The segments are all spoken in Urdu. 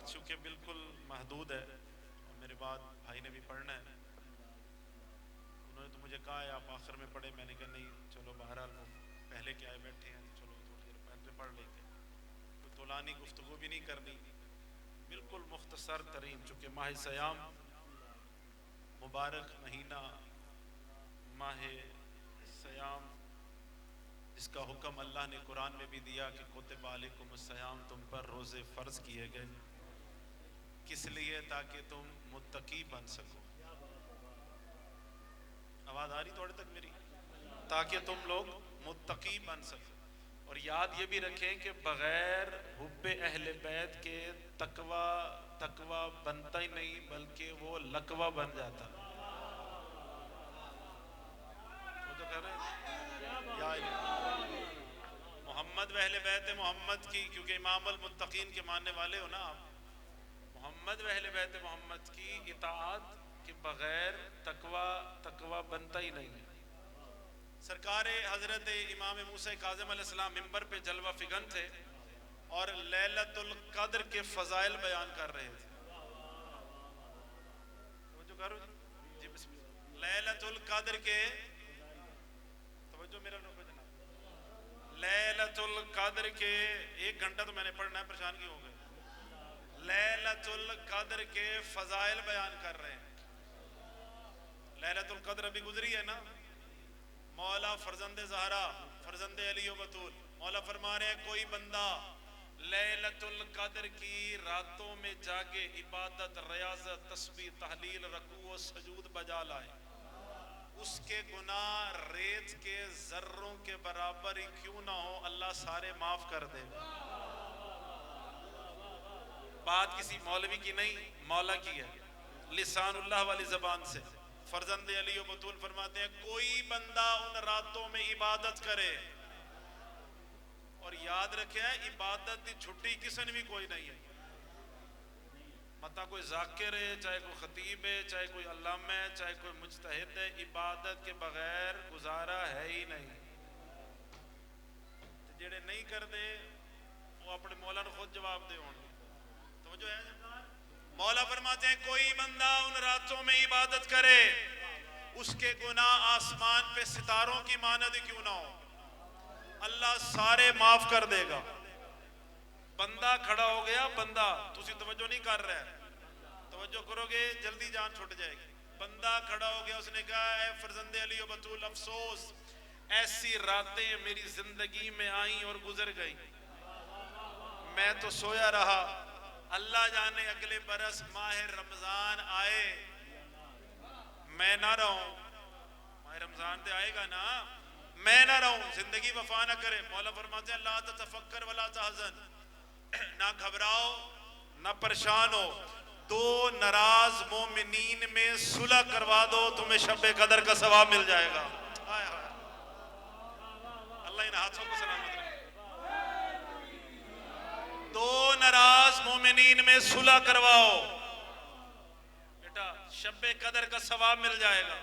وقت چونکہ بالکل محدود ہے اور میرے بعد بھائی نے بھی پڑھنا ہے، انہوں نے تو مجھے کہا ہے آپ آخر میں پڑھیں، میں نے کہا نہیں چلو بہرحال وہ پہلے کے آئے بیٹھے ہیں چلو تھوڑی دیر پہلے پڑھ لیں گے، کوئی طولانی گفتگو بھی نہیں کرنی، بالکل مختصر ترین، چونکہ ماہ سیام مبارک مہینہ، ماہ سیام جس کا حکم اللہ نے قرآن میں بھی دیا کہ کتب علیکم الصیام، تم پر روزے فرض کیے گئے، کس لیے؟ تاکہ تم متقی بن سکو۔ آواز آ رہی تھوڑے تک میری؟ تاکہ تم لوگ متقی بن سکو، اور یاد یہ بھی رکھیں کہ بغیر حب اہل بیت کے تقوی بنتا ہی نہیں، بلکہ وہ لقوہ بن جاتا۔ وہ جو کہہ رہے ہیں یا محمد و اہل بیت محمد کی، کیونکہ امام المتقین کے ماننے والے ہو نا آپ، محمد و اہل بیت محمد کی اطاعت کے بغیر تقوی بنتا ہی نہیں ہے۔ سرکار حضرت امام موسیٰ کاظم علیہ السلام ممبر پہ جلوہ فگن تھے اور لیلۃ القدر کے فضائل بیان کر رہے تھے۔ توجہ کرو جی بسم اللہ۔ لیلۃ القدر کے، توجہ میرا رکھو جناب، لیلۃ القدر کے، ایک گھنٹہ تو میں نے پڑھنا ہے، پریشان کیوں ہو گئے؟ لیلۃ القدر کے فضائل بیان کر رہے ہیں۔ لیلۃ القدر ابھی گزری ہے نا، مولا فرزند زہرا، فرزند علی و بطول، مولا فرما رہے ہیں کوئی بندہ لیلۃ القدر کی راتوں میں جاگے، عبادت، ریاضت، تسبیح، تحلیل، رکوع و سجود بجا لائے، اس کے گناہ ریت کے ذروں کے برابر ہی کیوں نہ ہو، اللہ سارے معاف کر دے۔ بات کسی مولوی کی نہیں، مولا کی ہے، لسان اللہ والی زبان سے۔ فرزند علی و بطول فرماتے ہیں کوئی بندہ ان راتوں میں عبادت کرے، اور یاد رکھے عبادت کی چھٹی کسی نے بھی کوئی نہیں ہے، مطلب کوئی ذاکر ہے، چاہے کوئی خطیب ہے، چاہے کوئی علامہ ہے، چاہے کوئی مجتہد ہے، عبادت کے بغیر گزارا ہے ہی نہیں۔ جڑے نہیں کر دے وہ اپنے مولا نے خود جواب دے ہوں گے۔ توجہ ہے جناب؟ مولا فرماتے ہیں کوئی بندہ ان راتوں میں عبادت کرے، اس کے گناہ آسمان پہ ستاروں کی مانند کیوں نہ ہو، اللہ سارے معاف کر دے گا۔ بندہ کھڑا ہو گیا، بندہ، تسی توجہ نہیں کر رہے، توجہ کرو گے جلدی جان چھوٹ جائے گی۔ بندہ کھڑا ہو گیا، اس نے کہا اے فرزند علی و بطول افسوس، ایسی راتیں میری زندگی میں آئیں اور گزر گئی، میں تو سویا رہا، اللہ جانے اگلے برس ماہ رمضان آئے میں نہ رہوں، ماہ رمضان تے آئے گا نا، میں نہ رہوں، زندگی وفا نہ کرے۔ مولا فرماتے ہیں لا تتفکر ولا تحزن، نہ گھبراؤ نہ پریشان ہو، دو ناراض مومنین میں صلح کروا دو، تمہیں شب قدر کا ثواب مل جائے گا۔ اللہ ان ہاتھوں کو سلامت رکھے۔ دو ناراض مومنین میں صلح کرواؤ، بیٹا شب قدر کا ثواب مل جائے گا۔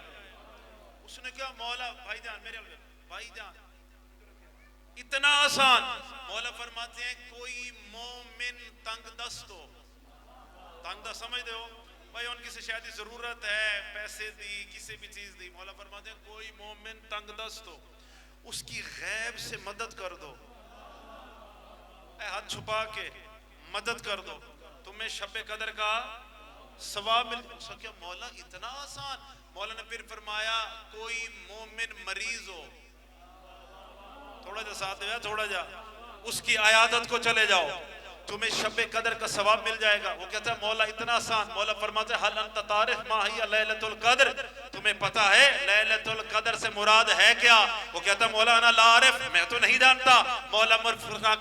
اس نے کہا مولا، بھائی جان میرے بھائی جان اتنا آسان؟ مولا فرماتے ہیں کوئی مومن تنگ دست ہو، تنگ دست سمجھتے ہو بھائی، ان کسی شاید ضرورت ہے، پیسے دی، کسی بھی چیز دی، مولا فرماتے ہیں کوئی مومن تنگ دست ہو، اس کی غیب سے مدد کر دو، اے ہاتھ چھپا کے مدد کر دو، تمہیں شب قدر کا ثواب مل سکے۔ مولا اتنا آسان؟ مولا نے پھر فرمایا کوئی مومن مریض ہو، تھوڑا جا ساتھ دیا، تھوڑا جا، اس کی عیادت کو چلے جاؤ، تمہیں شب قدر کا ثواب مل جائے گا۔ وہ کہتا ہے مولا اتنا آسان؟ مولا فرماتے ہیں حل انت تعرف ما ہی لیلۃ القدر، تمہیں پتہ ہے لیلۃ القدر سے مراد ہے کیا؟ وہ کہتا ہے مولا انا لا عارف، میں تو نہیں جانتا۔ مولا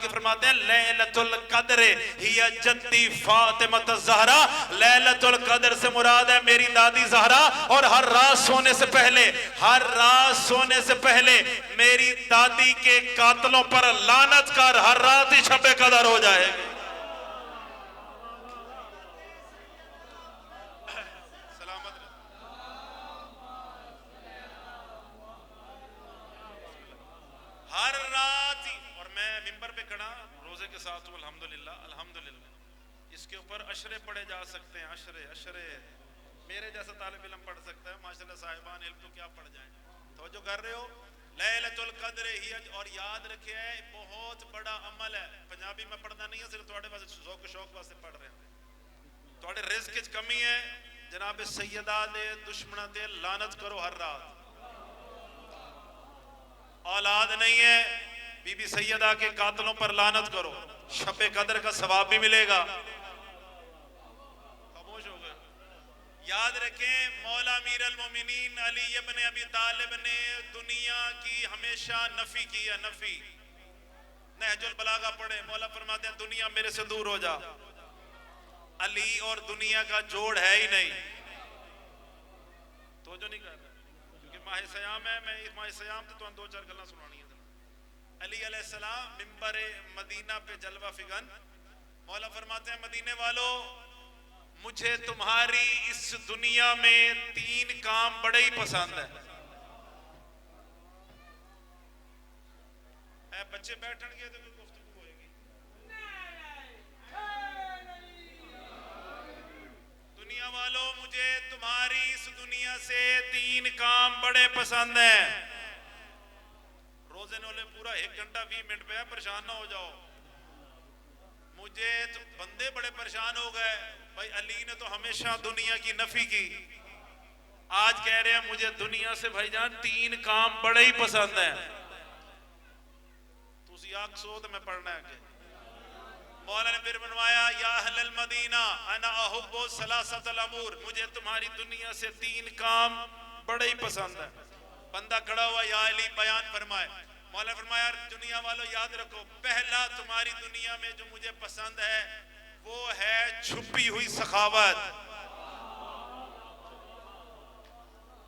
فرماتے ہیں لیلۃ القدر ہی جدی فاطمہ الزہرا، لیلۃ القدر سے مراد ہے میری دادی زہرا، اور ہر رات سونے سے پہلے، ہر رات سونے سے پہلے میری دادی کے قاتلوں پر لعنت کر، ہر رات ہی شب قدر ہو جائے گی۔ ہر رات ہی، اور میں ممبر پہ کھڑا روزے کے ساتھ ہوں، الحمدللہ الحمدللہ، اس کے اوپر اشرے پڑھے جا سکتے ہیں، اشرے میرے جیسا طالب علم پڑھ سکتا ہے، ماشاءاللہ صاحبان علم تو کیا پڑھ جائیں. توجہ کر رہے ہو؟ لیلۃ القدر ہی، اور یاد رکھے بہت بڑا عمل ہے. پنجابی میں پڑھنا نہیں ہے، صرف تھوڑے واسطے ذوق شوق واسطے پڑھ رہے ہیں. تھوڑے رزق وچ کمی ہے، جناب سیدہ دے دشمناں تے لعنت کرو ہر رات. اولاد نہیں ہے، بی بی سیدہ کے قاتلوں پر لعنت کرو، شب قدر کا ثواب بھی ملے گا. خاموش ہو گئے. یاد رکھیں مولا امیر المومنین علی ابن ابی طالب نے دنیا کی ہمیشہ نفی کی ہے، نفی. نہج البلاغہ پڑھے، مولا فرماتے ہیں دنیا میرے سے دور ہو جا. علی اور دنیا کا جوڑ ہے ہی نہیں. تو جو نہیں کر رہا کیونکہ ماہ سیام ہے، میں ماہ سیام تو دو چار گلاں سنانی ہیں. علی علیہ السلام ممبر مدینہ پہ جلوہ فگن، مولا فرماتے ہیں مدینے والو مجھے تمہاری اس دنیا میں 3 کام بڑے ہی پسند ہیں. اے بچے بیٹھن گے تو گفتگو ہوئے گی. دنیا والو مجھے تمہاری اس دنیا سے 3 کام بڑے پسند ہیں. روزے نولے پورا 1 گھنٹہ 20 منٹ پہ ہے، پریشان نہ ہو جاؤ. مجھے تو بندے بڑے پریشان ہو گئے بھائی، علی نے تو ہمیشہ دنیا کی نفی کی، آج کہہ رہے ہیں مجھے دنیا سے بھائی جان 3 کام بڑے ہی پسند ہیں. تسی آگ سو تو میں پڑھنا ہے کہ مولا نے پھر بنوایا یا اہل المدینہ انا احب ثلاثۃ الامور، مجھے تمہاری دنیا سے 3 کام بڑے ہی پسند ہیں. بندہ کھڑا ہوا یا علی بیان فرمائے. مولا فرمایا دنیا والو یاد رکھو، پہلا تمہاری دنیا میں جو مجھے پسند ہے وہ ہے چھپی ہوئی سخاوت.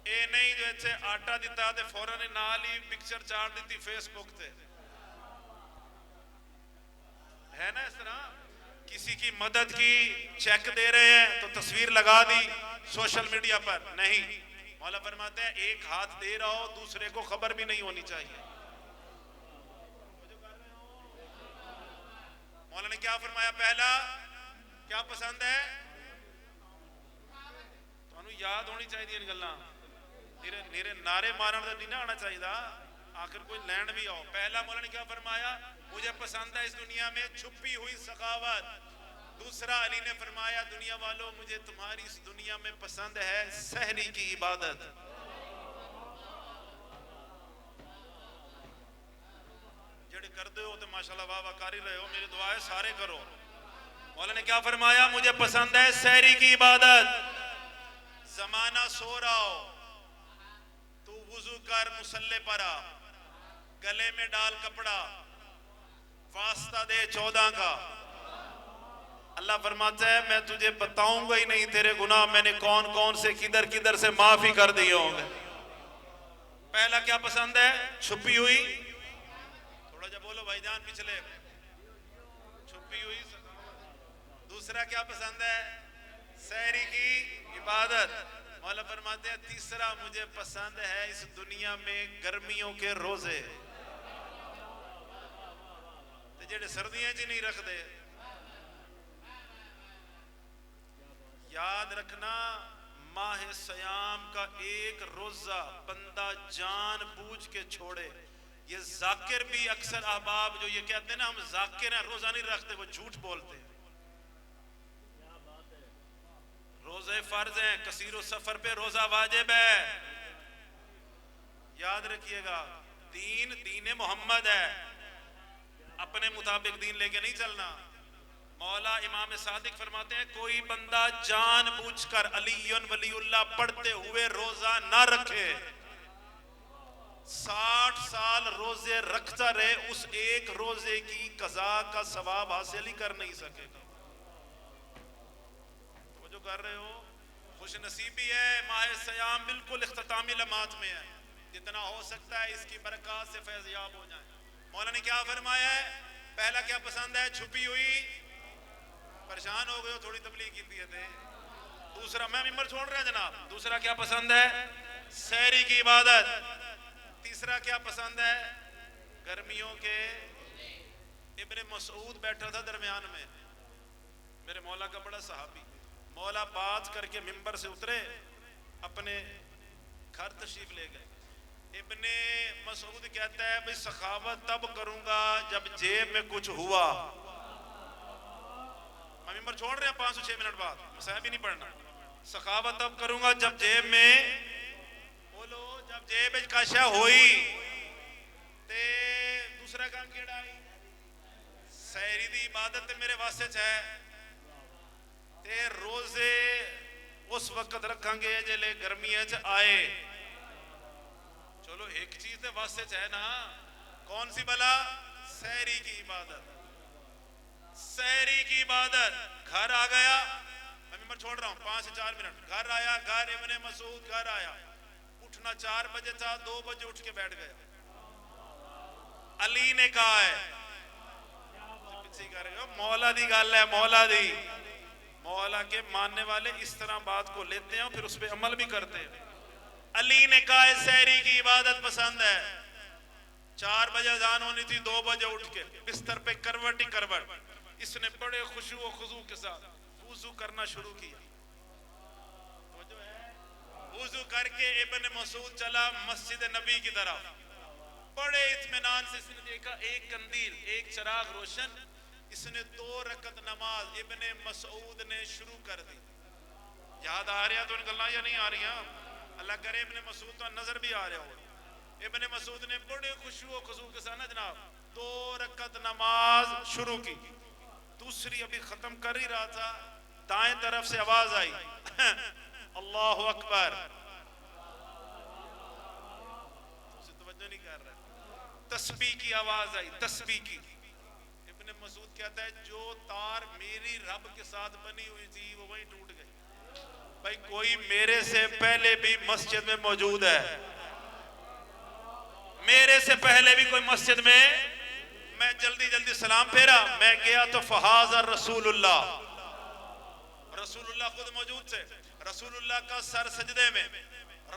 اے نہیں جو ایسے آٹا دیتا تے فوراً نال ہی پکچر چاڑ دیتی فیس بک تے، ہے نا اس طرح. کسی کی مدد کی چیک دے رہے ہیں تو تصویر لگا دی سوشل میڈیا پر. نہیں، مولا فرماتے ہیں ایک ہاتھ دے رہا ہو دوسرے کو خبر بھی نہیں ہونی چاہیے. مولا نے کیا فرمایا؟ پہلا کیا پسند ہے؟ تو انہوں یاد ہونی چاہیے ان گلاں، نیرے نعرے مارن دا نہیں نہ آنا چاہیے، آخر کوئی لینڈ بھی آؤ. پہلا مولا نے کیا فرمایا؟ مجھے پسند ہے اس دنیا میں چھپی ہوئی سخاوت. دوسرا علی نے فرمایا دنیا والوں مجھے تمہاری اس دنیا میں پسند ہے سحری کی عبادت. جڑے کردے ہو تو ماشاءاللہ واہ واہ کر ہی رہے ہو، میری دعا ہے سارے کرو. مولا نے کیا فرمایا؟ مجھے پسند ہے سحری کی عبادت. زمانہ سو رہا ہو تو وضو کر، مصلے پر آ، گلے میں ڈال کپڑا، واسطہ دے 14 کا. اللہ فرماتا ہے میں تجھے بتاؤں گا ہی نہیں تیرے گناہ میں نے کون کون سے کدھر کدھر سے معافی کر دیے ہوں گے. پہلا کیا پسند ہے؟ چھپی ہوئی، تھوڑا جا بولو بھائی جان پچھلے، چھپی ہوئی. دوسرا کیا پسند ہے؟ سحری کی عبادت. مولا فرماتے ہیں تیسرا مجھے پسند ہے اس دنیا میں گرمیوں کے روزے. جڑے سردیاں جی نہیں رکھ دے. یاد رکھنا ماہ سیام کا ایک روزہ بندہ جان بوجھ کے چھوڑے. یہ ذاکر بھی اکثر احباب جو یہ کہتے ہیں نا ہم ذاکر ہیں روزہ نہیں رکھتے، وہ جھوٹ بولتے ہیں. روزے فرض ہیں، کثیر و سفر پہ روزہ واجب ہے. یاد رکھیے گا دین محمد ہے، اپنے مطابق دین لے کے نہیں چلنا. مولا امام صادق فرماتے ہیں کوئی بندہ جان بوجھ کر علی ولی اللہ پڑھتے ہوئے روزہ نہ رکھے، 60 سال روزے رکھتا رہے، اس ایک روزے کی قضا کا ثواب حاصل ہی کر نہیں سکے گا. وہ جو کر رہے ہو خوش نصیبی ہے. ماہ سیام بالکل اختتامی لمحات میں ہے، جتنا ہو سکتا ہے اس کی برکات سے فیض یاب ہو جائیں. مولا نے کیا فرمایا ہے؟ پہلا کیا پسند ہے؟ چھپی ہوئی. پریشان ہو گئے ہو تھوڑی تبلیغ کی تھے. دوسرا میں ممبر چھوڑ رہا جناب. دوسرا کیا پسند ہے؟ سحری کی عبادت. تیسرا کیا پسند ہے؟ گرمیوں کے. ابن مسعود بیٹھا تھا درمیان میں، میرے مولا کا بڑا صحابی، مولا بات کر کے ممبر سے اترے، اپنے گھر تشریف لے گئے. ابن مسعود کہتا ہے بھئی سخاوت تب کروں گا جب جیب میں کچھ ہوا. میں ممبر چھوڑ رہے ہیں 5 سے 6 منٹ بعد، مسائل بھی نہیں پڑھنا. سخاوت تب کروں گا جب جیب میں بولو، جب جیب کاشا ہوئی. تے دوسرا کام کیڑا آئی، سحری دی عبادت میرے واسطے ہے. تے روزے اس وقت رکھیں گے جلے گرمیاں چ آئے. چلو ایک چیز تے واسطے ہے نا، کون سی بلا؟ سحری کی عبادت. سحری کی عبادت. گھر آ گیا، میں ممبر چھوڑ رہا ہوں 5 سے 4 منٹ. گھر آیا، گھر ابن مسعود گھر آیا، اٹھنا 4 بجے تھا، 2 بجے اٹھ کے بیٹھ گیا. علی نے کہا ہے، مولا دی گل ہے، مولا دی، مولا کے ماننے والے اس طرح بات کو لیتے ہیں اور پھر اس پہ عمل بھی کرتے ہیں. علی نے کہا ہے سحری کی عبادت پسند ہے. 4 بجے اذان ہونی تھی، 2 بجے اٹھ کے بستر پہ کروٹ ہی کروٹ اس نے بڑے خشوع و خضوع کے ساتھ وضو کرنا شروع کیا. وضو کر کے ابن مسعود چلا مسجد نبی کی طرف. بڑے اطمینان سے اس نے دیکھا ایک قندیل، ایک چراغ روشن. اس نے 2 رکعت نماز ابن مسعود نے شروع کر دی. یاد آ رہا تو ان گلاں یا نہیں آ رہی ہیں؟ اللہ کرے ابن مسعود تو نظر بھی آ رہا ہو. ابن مسعود نے بڑے خشوع و خضوع کے ساتھ جناب 2 رکعت نماز شروع کی. دوسری ابھی ختم کر ہی رہا تھا، دائیں طرف سے آواز آئی اللہ اکبر. اسے توجہ نہیں کر رہا. تسبیح کی آواز آئی، تسبیح کی. ابن مسعود کہتا ہے جو تار میری رب کے ساتھ بنی ہوئی تھی وہ وہیں ٹوٹ گئی. بھائی کوئی میرے سے پہلے بھی مسجد میں موجود ہے، میرے سے پہلے بھی کوئی مسجد میں. میں جلدی جلدی سلام پھیرا، میں گیا تو فحاضر رسول اللہ، رسول اللہ خود موجود تھے. رسول اللہ کا سر سجدے میں،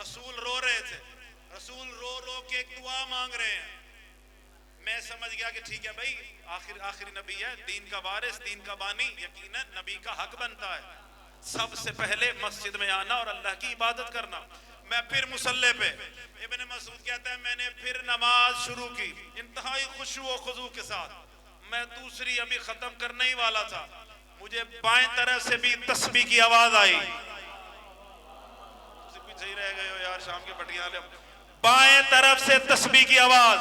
رسول رو رہے تھے. رسول رو رو کے ایک دعا مانگ رہے ہیں. میں سمجھ گیا کہ ٹھیک ہے بھائی آخری نبی ہے، دین کا وارث، دین کا بانی، یقیناً نبی کا حق بنتا ہے سب سے پہلے مسجد میں آنا اور اللہ کی عبادت کرنا. میں پھر مصلی پہ، ابن مسعود کہتا ہے میں نے پھر نماز شروع کی انتہائی خشوع و خضوع کے ساتھ. میں دوسری ابھی ختم کرنے ہی والا تھا، مجھے بائیں طرف سے بھی تسبیح کی آواز آئی. پیچھے ہی رہ گئے ہو یار، شام کے پٹیاں لے. بائیں طرف سے تسبیح کی آواز.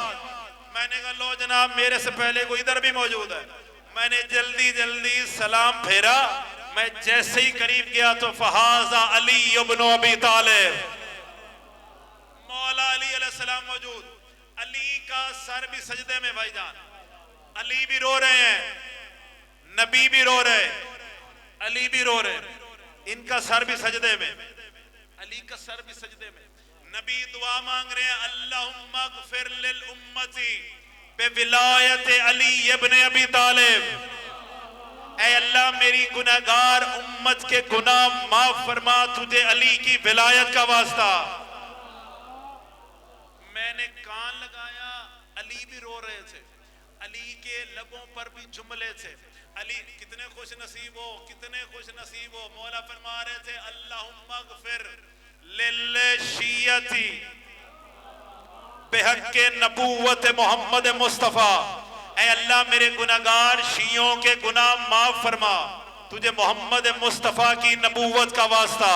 میں نے کہا لو جناب میرے سے پہلے کوئی ادھر بھی موجود ہے. میں نے جلدی جلدی سلام پھیرا. میں جیسے ہی قریب گیا تو فہذا علی ابن ابی طالب، مولا علی علیہ السلام موجود. علی کا سر بھی سجدے میں. بھائی جان علی بھی رو رہے ہیں، نبی بھی رو رہے، علی بھی رو رہے. ان کا سر بھی سجدے میں، علی کا سر بھی سجدے میں. نبی دعا مانگ رہے ہیں اللہم اغفر للامتی بولایت علی ابن ابی طالب. اے اللہ میری گناہگار امت کے گناہ معاف فرما تجھے علی کی ولایت کا واسطہ. میں نے کان لگایا، علی بھی رو رہے تھے، علی کے لبوں پر بھی جملے تھے. علی کتنے خوش نصیب ہو، کتنے خوش نصیب ہو. مولا فرما رہے تھے اللہم اغفر للشیعتی بحق نبوت محمد مصطفیٰ. اے اللہ میرے گناہگار شیعوں کے گناہ معاف فرما تجھے محمد مصطفیٰ کی نبوت کا واسطہ.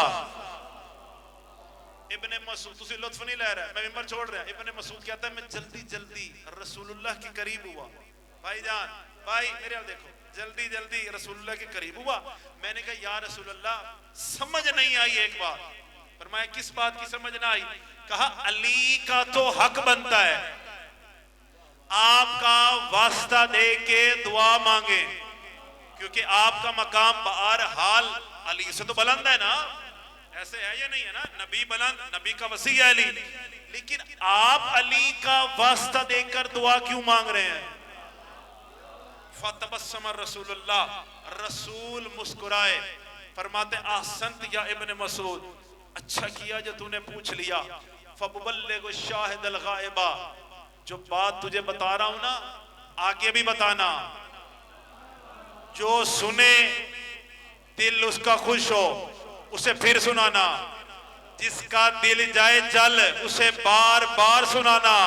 ابن مسعود تسی لطف نہیں لے رہا ہے، میں ممبر چھوڑ رہا. ابن مسعود کہتا ہے میں جلدی جلدی رسول اللہ کے قریب ہوا. بھائی جان بھائی میرے اب دیکھو، جلدی جلدی رسول اللہ کے قریب ہوا. میں نے کہا یا رسول اللہ سمجھ نہیں آئی ایک بات. فرمایا کس بات کی سمجھ نہ آئی؟ کہا علی کا تو حق بنتا ہے آپ کا واسطہ دے کے دعا مانگے، کیونکہ آپ کا مقام بہرحال علی سے تو بلند ہے نا. ایسے ہے یا نہیں ہے نا؟ نبی بلند، نبی کا وسیع ہے علی، لیکن آپ علی کا واسطہ دے کر دعا کیوں مانگ رہے ہیں؟ فتبسم رسول اللہ، رسول مسکرائے. فرماتے احسنت یا ابن مسعود، اچھا کیا جو تو نے پوچھ لیا. فبلغ الشاہد الغائبہ، جو بات تجھے بتا رہا ہوں نا آگے بھی بتانا. جو سنے دل اس کا خوش ہو اسے پھر سنانا، جس کا دل جائے جل اسے بار بار سنانا،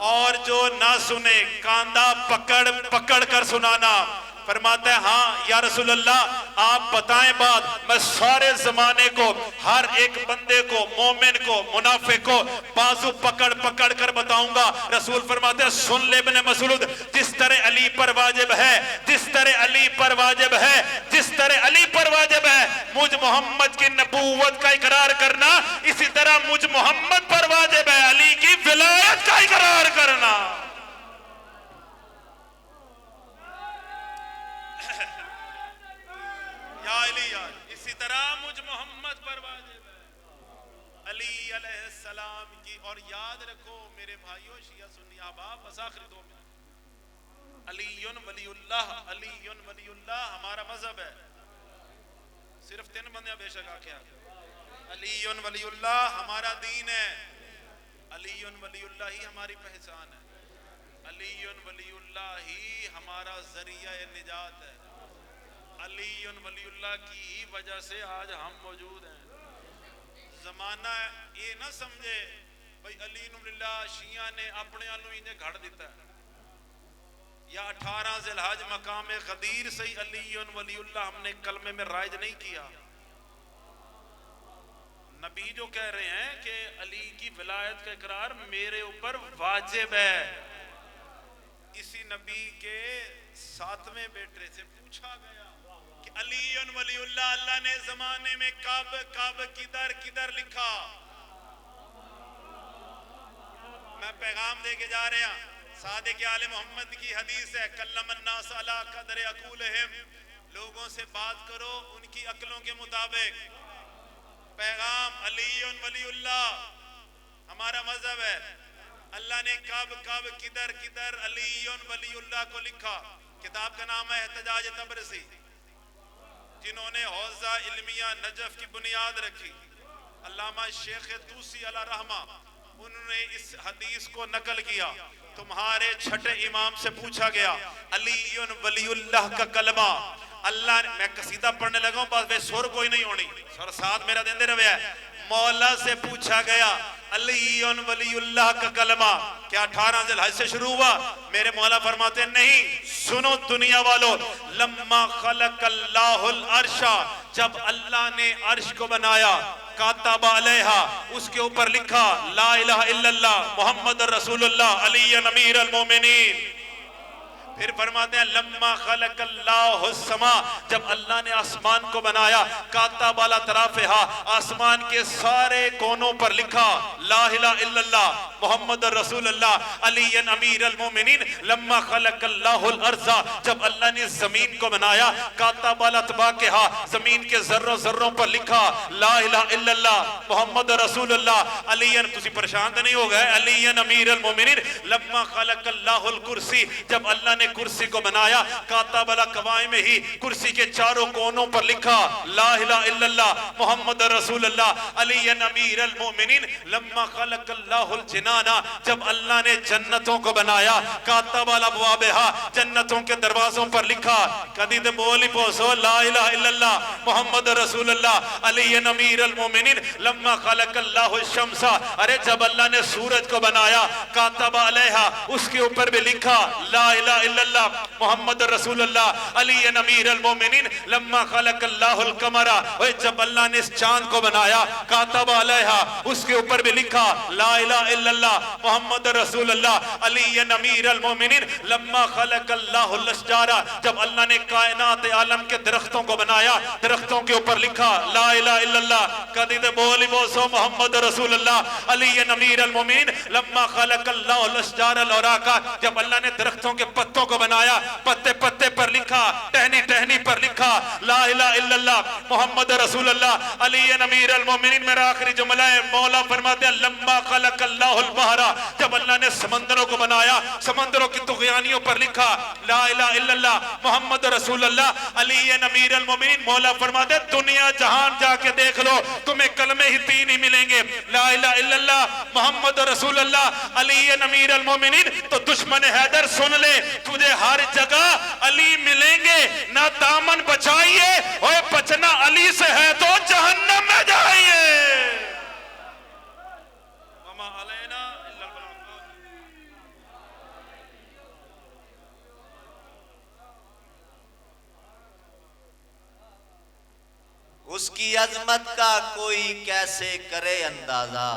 اور جو نہ سنے کاندھا پکڑ پکڑ کر سنانا۔ فرماتا ہے ہاں یا رسول اللہ آپ بتائیں بات، میں سارے زمانے کو، ہر ایک بندے کو، مومن کو، منافق کو بازو پکڑ پکڑ کر بتاؤں گا۔ رسول فرماتے ہیں سن لے ابن مسعود، جس طرح علی پر واجب ہے، جس طرح علی پر واجب ہے، جس طرح علی پر واجب ہے مجھ محمد کی نبوت کا اقرار کرنا، اسی طرح مجھ محمد پر واجب ہے علی کی ولایت کا اقرار کرنا۔ یا علی یا اسی طرح مجھ محمد پر واجب ہے علی علیہ السلام کی۔ اور یاد رکھو میرے بھائیوں شیعہ سنی احباب، بس آخری 2 منٹ، علی ولی اللہ، علی ولی اللہ ہمارا مذہب ہے۔ صرف 3 بندے بے شک آکے علی ولی اللہ ہمارا دین ہے، علی ولی اللہ ہی ہماری پہچان ہے، علی ولی اللہ ہی ہمارا ذریعہ نجات ہے، علی ولی اللہ کی ہی وجہ سے آج ہم موجود ہیں۔ زمانہ یہ نہ سمجھے بھئی علی ولی اللہ شیعہ نے اپنے آلوں انہیں گھڑ دیتا ہے، یا 18 ذی الحج مقام غدیر سے علی ولی اللہ ہم نے کلمے میں رائج نہیں کیا۔ نبی جو کہہ رہے ہیں کہ علی کی ولایت کا اقرار میرے اوپر واجب ہے، اسی نبی کے 7ویں بیٹے سے پوچھا گیا کہ علی ولی اللہ اللہ نے زمانے میں کب کب کدھر کدھر لکھا؟ میں پیغام دے کے جا رہے ہیں، صادق آل محمد کی حدیث ہے کلم الناس علی قدر عقولہم، لوگوں سے بات کرو ان کی عقلوں کے مطابق۔ پیغام علی ولی اللہ ہمارا مذہب ہے، اللہ نے کب کب کدھر کدھر علی ولی اللہ کو لکھا۔ کتاب کا نام ہے احتجاج تبرسی، جنہوں نے حوزہ علمیہ نجف کی بنیاد رکھی، علامہ شیخ توسی علیہ رحمہ، انہوں نے اس حدیث کو نقل کیا۔ تمہارے چھٹے امام سے پوچھا گیا علی ولی اللہ کا کلمہ، اللہ نے، میں قصیدہ پڑھنے لگا ہوں بس بے سور کوئی نہیں ہونی، سر ساتھ میرا دین دے روے ہے، مولا سے پوچھا گیا علی ولی اللہ کا کلمہ کیا 18 ذی الحج سے شروع ہوا؟ میرے مولا فرماتے ہیں نہیں، سنو دنیا والو، لما خلق اللہ العرش، جب اللہ نے عرش کو بنایا، کاتب علیہا، اس کے اوپر لکھا لا الہ الا اللہ محمد رسول اللہ علی امیر المومنین۔ پھر فرماتے ہیں لما خلق اللہ السماء، جب اللہ نے آسمان کو بنایا، کاتب علی طرفہا، آسمان کے سارے کونوں پر لکھا لا الہ الا اللہ محمد رسول اللہ علی امیر المومنین۔ لما خلق اللہ الارض، جب اللہ نے زمین کو بنایا، کاتب علی اطباقہا، زمین کے ذروں ذروں پر لکھا لا الہ الا اللہ محمد رسول اللہ علی، تسی پریشان تو نہیں ہو گئے، علی امیر المومنین۔ لما خلق اللہ الکرسی، جب اللہ نے کرسی کو بنایا، کاتب علی قوائم ہی، کرسی کے چاروں کونوں پر لکھا لا الہ الا اللہ محمد رسول اللہ علی امیر المومنین۔ لما خلق اللہ الجنان، جب اللہ نے جنتوں کو بنایا، کاتب علی ابوابہا، جنتوں کے دروازوں پر لکھا، کدی تے بولی پوسو لا الہ الا اللہ محمد رسول اللہ علی امیر المومنین۔ لما خلق اللہ الشمس، ارے جب اللہ نے سورج کو بنایا، کاتب علیہا، اس کے اوپر بھی لکھا لا الہ الا اللہ محمد رسول اللہ علی امیر المومنین۔ لما خلق اللہ القمر، جب اللہ نے اس چاند کو بنایا، کاتب علیہا، اس کے اوپر بھی لکھا لا الہ الا اللہ محمد رسول اللہ علی امیر المومنین۔ لما خلق اللہ الاشجار، جب اللہ نے کائنات عالم کے درختوں کو بنایا، درختوں کے اوپر لکھا لا الہ الا اللہ، کدی تے بولی بوسو محمد رسول اللہ علی امیر المومنین۔ لما خلق اللہ الاشجار الاوراق، جب اللہ نے درختوں کے پتوں کو بنایا، پتے پتے پر لکھا، ٹہنی ٹہنی پر لکھا لا الہ الا اللہ محمد رسول اللہ علی امیر المومنین۔ میرا آخری جملہ ہے، مولا فرماتے ہیں لما خلق اللہ البحر، جب اللہ نے سمندروں کو بنایا، سمندروں کی طغیانیوں پر لکھا لا الہ الا اللہ محمد رسول اللہ علی امیر المومنین۔ مولا فرماتے ہیں دنیا جہان جا کے دیکھ لو، تمہیں کلمے ہی 3 ہی ملیں گے، لا الہ الا اللہ محمد رسول اللہ علی امیر المومنین۔ تو دشمن حیدر سن لے، تجھے ہر جگہ علی ملے لیں گے نہ دامن بچائیے، اور بچنا علی سے ہے تو جہنم میں جائیے۔ وما علینا الا البلاغ۔ اس کی عظمت کا کوئی کیسے کرے اندازہ،